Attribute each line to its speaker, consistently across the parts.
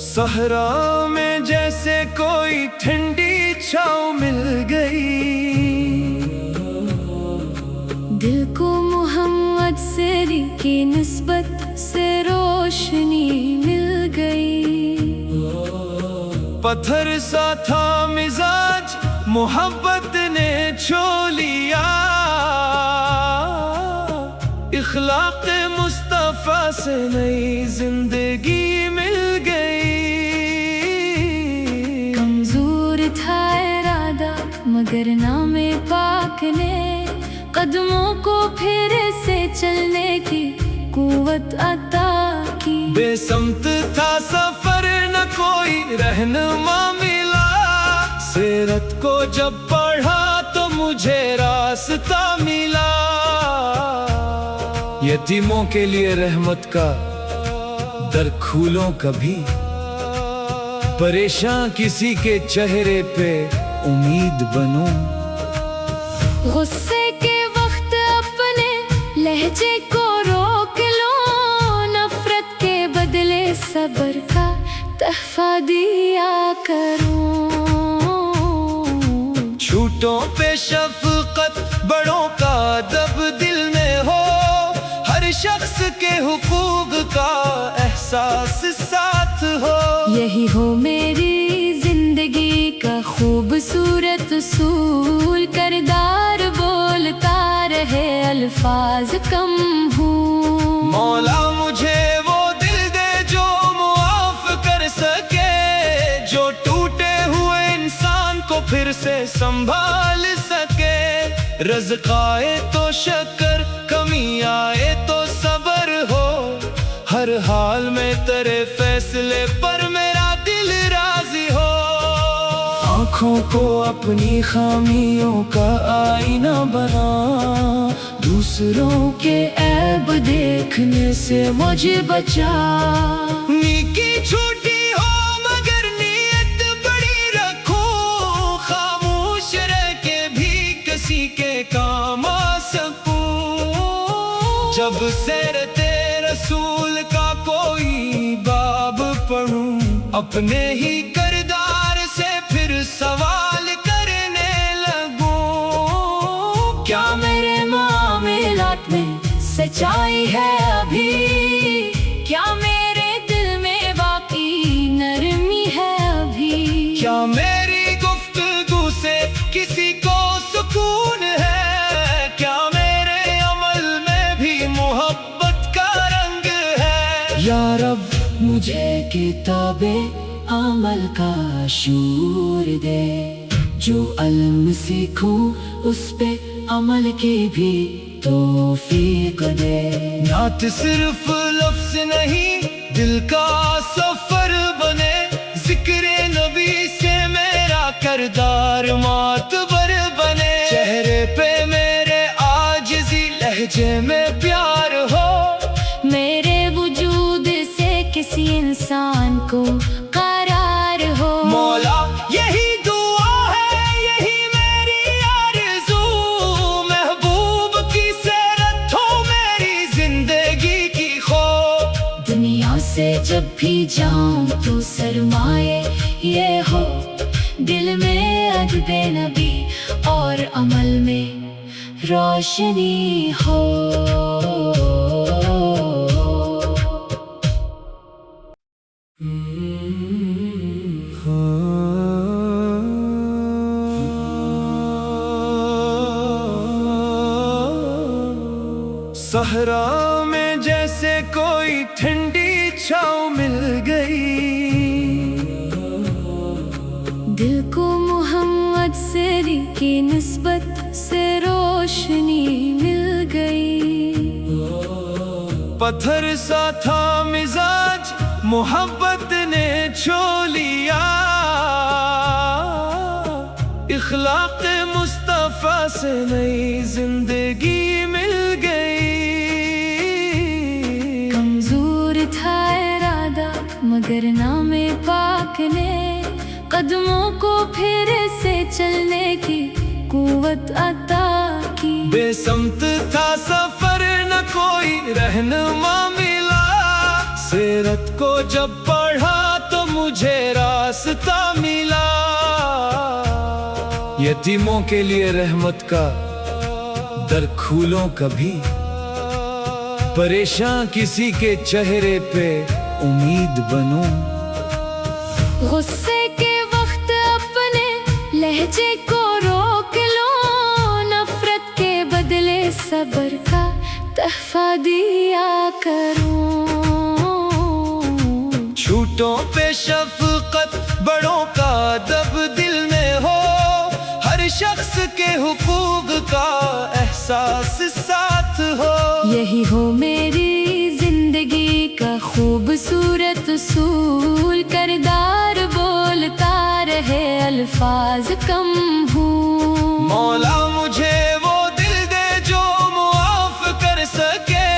Speaker 1: صحرا میں جیسے کوئی ٹھنڈی چھاؤں مل گئی،
Speaker 2: دل کو محمد سری کی نسبت سے روشنی مل گئی۔
Speaker 1: پتھر سا تھا مزاج محبت نے چھو لیا، اخلاق مصطفیٰ سے نئی زندگی مل گئی۔
Speaker 2: کمزور تھا ارادہ مگر نام پاک نے قدموں کو پھر سے چلنے کی قوت عطا کی۔
Speaker 1: بے سمت تھا سفر نہ کوئی رہنما ملا، سیرت کو جب پڑھا تو مجھے راستہ ملا۔ یتیموں کے لیے رحمت کا در کھولوں کبھی، پریشان کسی کے چہرے پہ امید بنوں۔
Speaker 2: غصے کے وقت اپنے لہجے کو روک لو، نفرت کے بدلے صبر کا تحفہ دیا کروں۔
Speaker 1: چھوٹوں پہ شفقت بڑوں کا ادب دل میں ہو، ہر شخص کے حقوق کا احساس ساتھ ہو۔
Speaker 2: یہی ہو میری زندگی کا خوبصورت اصول، کردار بولتا رہے الفاظ کم ہوں۔
Speaker 1: مولا مجھے وہ دل دے جو معاف کر سکے، جو ٹوٹے ہوئے انسان کو پھر سے سنبھال سکے۔ رزق آئے تو شکر، کمی آئے تو صبر ہو، ہر حال میں تیرے فیصلے پر میرا دل راضی ہو۔ آنکھوں کو اپنی خامیوں کا آئینہ بنا، دوسروں کے عیب دیکھنے سے مجھے بچا۔ نیکی چھوٹی ہو مگر نیت بڑی رکھو، خاموش رہ کے بھی کسی کے کام آ سکوں۔ جب سیرت رسول کا کوئی باب پڑھوں، اپنے ہی کردار سے پھر سوال کرنے لگوں۔
Speaker 2: کیا میرے معاملات میں سچائی ہے ابھی؟ کیا میرے دل میں باقی نرمی ہے ابھی؟
Speaker 1: کیا میری گفتگو سے کسی کو سکون ہے؟ کیا میرے عمل میں بھی محبت کا رنگ ہے؟ یا رب مجھے کتاب عمل کا شعور دے، جو علم سیکھوں اس پہ عمل کی بھی توفیق دے۔ نعت صرف لفظ نہیں دل کا سفر بنے، ذکر نبی سے میرا کردار معتبر بنے۔ چہرے پہ میرے عاجزی، لہجے میں پیار ہو،
Speaker 2: میرے وجود سے کسی انسان کو قرار ہو۔
Speaker 1: مولا یہی دعا ہے، یہی میری آرزو، محبوب کی سیرت ہو میری زندگی کی خو۔
Speaker 2: دنیا سے جب بھی جاؤں تو سرمایہ یہ ہو، دل میں ادب نبی اور عمل میں روشنی ہو۔
Speaker 1: صحرا میں جیسے کوئی ٹھنڈی چھاؤں مل گئی،
Speaker 2: دل کو محمد سری کی نسبت سے روشنی مل گئی۔
Speaker 1: پتھر سا تھا مزاج محبت نے چھو لیا، اخلاق مصطفیٰ سے نئی زندگی مل گئی۔
Speaker 2: کمزور تھا ارادہ مگر نام پاک نے قدموں کو پھر سے چلنے کی قوت عطا کی۔
Speaker 1: بے سمت تھا سفر نہ کوئی رہنما ملا، سیرت کو جب پڑھا تو مجھے راستہ ملا۔ یتیموں کے لیے رحمت کا در کھولوں کبھی، پریشان کسی کے چہرے پہ امید بنوں۔
Speaker 2: غصے کے وقت اپنے لہجے کو روک لو، نفرت کے بدلے صبر کا تحفہ دیا کروں۔
Speaker 1: چھوٹوں پہ شفقت، بڑوں کا ادب دل میں ہو، ہر شخص کے حقوق کا احساس ساتھ ہو۔
Speaker 2: یہی ہو میری زندگی کا خوبصورت اصول، کردار بولتا رہے الفاظ کم ہوں۔
Speaker 1: مولا مجھے وہ دل دے جو معاف کر سکے،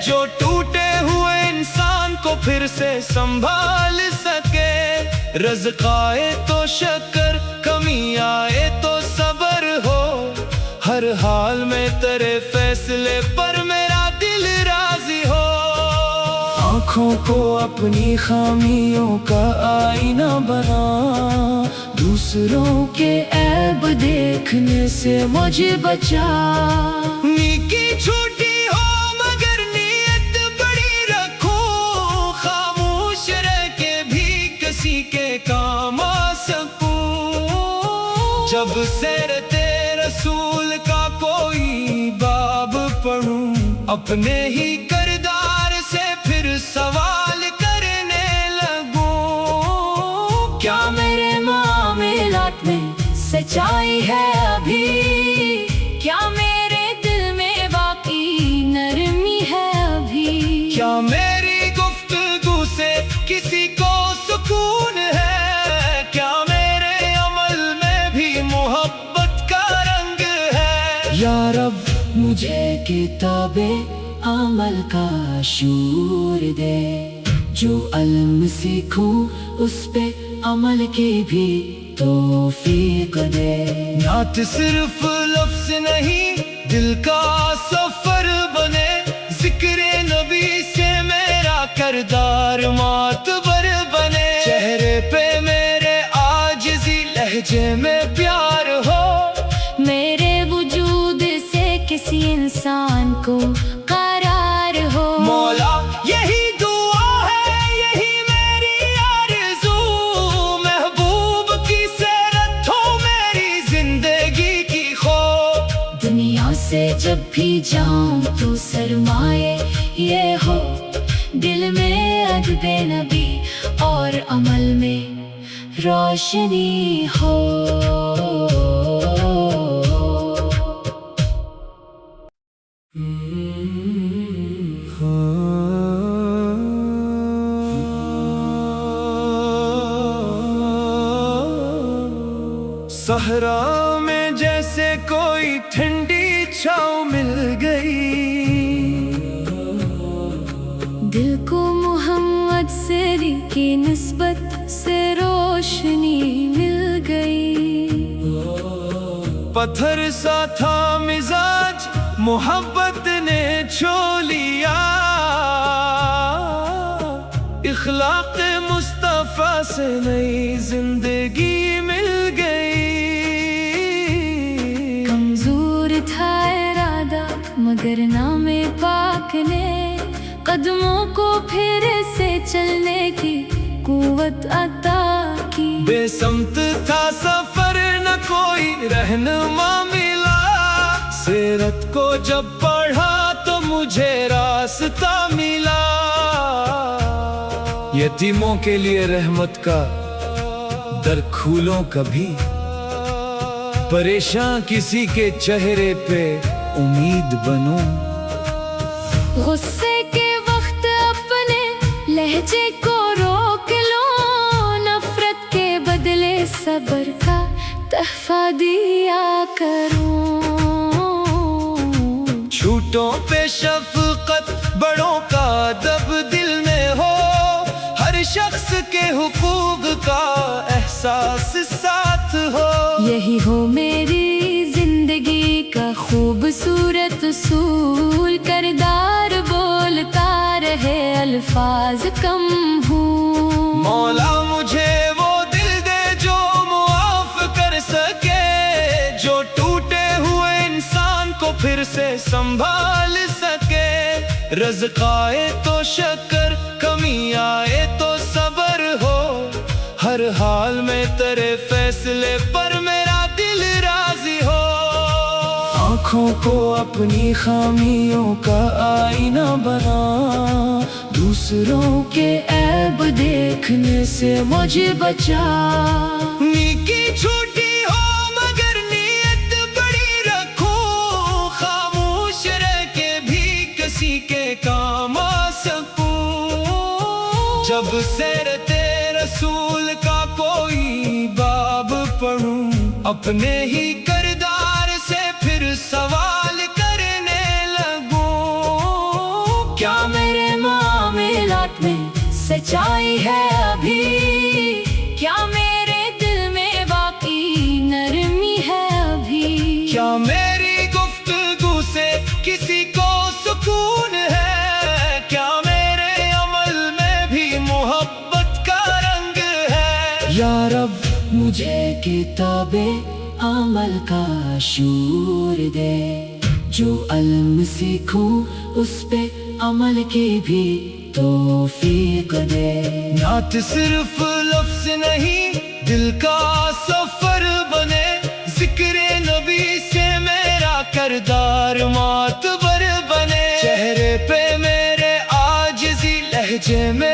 Speaker 1: جو ٹوٹے ہوئے انسان کو پھر سے سنبھال سکے۔ رزق آئے تو شکر، کمی آئے تو صبر ہو، ہر حال میں تیرے فیصلے پر میرا دل راضی ہو۔ آنکھوں کو اپنی خامیوں کا آئینہ بنا، دوسروں کے عیب دیکھنے سے مجھے بچا۔ نیکی چھوٹی ہو مگر نیت بڑی رکھو، خاموش رہ کے بھی کسی کے کام آ سکوں۔ جب سیرت رسول کا کوئی باب پڑھوں، اپنے ہی کردار سے پھر سوال کرنے لگوں۔ کیا میرے معاملات میں سچائی ہے ابھی؟ کیا میرے دل میں باقی نرمی ہے ابھی؟ کیا میری گفتگو سے کسی کو سکون ہے؟ کیا میرے عمل میں بھی محبت کا رنگ ہے؟ یا رب مجھے کتاب عمل کا شعور دے، جو علم سیکھوں اس پہ عمل کی بھی توفیق دے۔ نعت صرف لفظ نہیں، دل کا سفر بنے، ذکر نبی سے میرا کردار معتبر بنے۔ چہرے پہ میرے عاجزی، لہجے میں پیار ہو،
Speaker 2: میرے وجود سے کسی انسان کو قرار ہو۔
Speaker 1: مولا یہی دعا ہے، یہی میری آرزو، محبوب کی سیرت ہو میری زندگی کی خو۔
Speaker 2: دنیا سے جب بھی جاؤں تو سرمایہ یہ ہو، دل میں ادب نبی اور عمل میں روشنی ہو۔
Speaker 1: صحرا میں جیسے کوئی ٹھنڈی چھاؤں مل گئی،
Speaker 2: دل کو محمد سری کی نسبت سے روشنی مل گئی۔
Speaker 1: پتھر سا تھا مزاج، محبت نے چھو لیا، اخلاق مصطفیٰ سے نئی زندگی مل گئی۔
Speaker 2: کمزور تھا ارادہ مگر نام پاک نے قدموں کو پھر سے چلنے کی قوت عطا کی۔
Speaker 1: بے سمت تھا سفر نہ کوئی رہنما ملا، سیرت کو جب پڑھا تو مجھے راستہ ملا۔ یتیموں کے لیے رحمت کا در کھولوں کبھی، پریشان کسی کے چہرے پہ امید بنوں۔
Speaker 2: غصے کے وقت اپنے لہجے کو روک لو، نفرت کے بدلے صبر کا تحفہ دیا کروں۔
Speaker 1: چھوٹوں پہ شفقت، بڑوں کا ادب دل میں ہو، ہر شخص کے حقوق کا احساس ساتھ ہو۔
Speaker 2: یہی ہو میری
Speaker 1: سے سنبھال سکے. رزق آئے تو شکر، کمی آئے تو صبر ہو. ہر حال میں تیرے فیصلے پر میرا دل راضی ہو. آنکھوں کو اپنی خامیوں کا آئینہ بنا، دوسروں کے عیب دیکھنے سے مجھے بچا. نیکی چھوٹی ہو مگر نیت بڑی رکھو، خاموش رہ کے بھی کسی کے کام آ سکوں. جب سیرت رسول کا کوئی باب پڑھوں، اپنے ہی کردار سے پھر سوال کرنے لگوں.
Speaker 2: کیا میرے معاملات میں سچائی ہے ابھی؟ کیا میرے دل میں باقی نرمی ہے ابھی؟
Speaker 1: کیا میری گفتگو سے کسی کو سکون ہے؟ کیا میرے عمل میں بھی محبت کا رنگ ہے؟
Speaker 2: یا رب مجھے کتاب عمل کا شعور دے، جو علم سیکھوں اس پہ عمل کی بھی توفیق دے.
Speaker 1: نعت صرف لفظ نہیں، دل کا سفر بنے. ذکر نبی سے میرا کردار معتبر بنے. چہرے پہ میرے عاجزی، لہجے میں